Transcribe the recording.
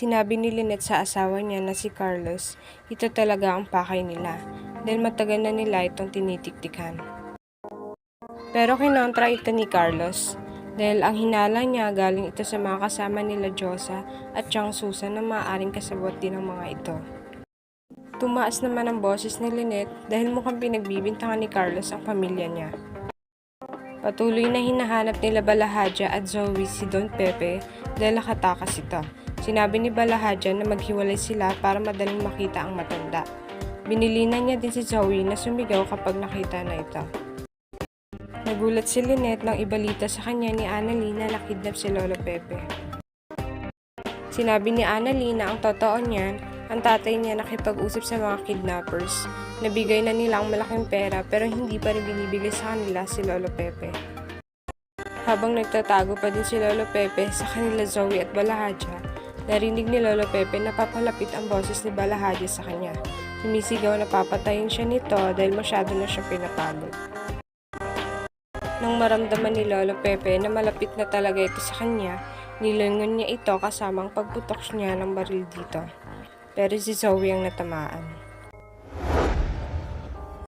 Sinabi ni Lynette sa asawa niya na si Carlos, ito talaga ang pakay nila dahil matagal na nila itong tinitiktikan. Pero kinontra ito ni Carlos dahil ang hinala niya galing ito sa mga kasama nila Josa at Chang Susan na maaaring kasabot din ng mga ito. Tumaas naman ang boses ni Lynette dahil mukhang pinagbibintangan ni Carlos ang pamilya niya. Patuloy na hinahanap nila Balahadja at Zoe si Don Pepe dahil nakatakas ito. Sinabi ni Balahadja na maghiwalay sila para madaling makita ang matanda. Binilinan niya din si Zoe na sumigaw kapag nakita na ito. Nagulat si Lynette nang ibalita sa kanya ni Annalie na nakidnap si Lolo Pepe. Sinabi ni Annalie na ang totoo niyan, ang tatay niya nakipag-usap sa mga kidnappers. Nabigay na nila ang malaking pera pero hindi pa rin binibigay sa kanila si Lolo Pepe. Habang nagtatago pa din si Lolo Pepe sa kanila Zoe at Balahadja, narinig ni Lolo Pepe na papalapit ang boses ni Balahadja sa kanya. Sumisigaw na papatayin siya nito dahil masyado na siya pinapagod. Nang maramdaman ni Lolo Pepe na malapit na talaga ito sa kanya, nilingon niya ito kasama ang pagputok niya ng baril dito. Pero si Zoe ang natamaan.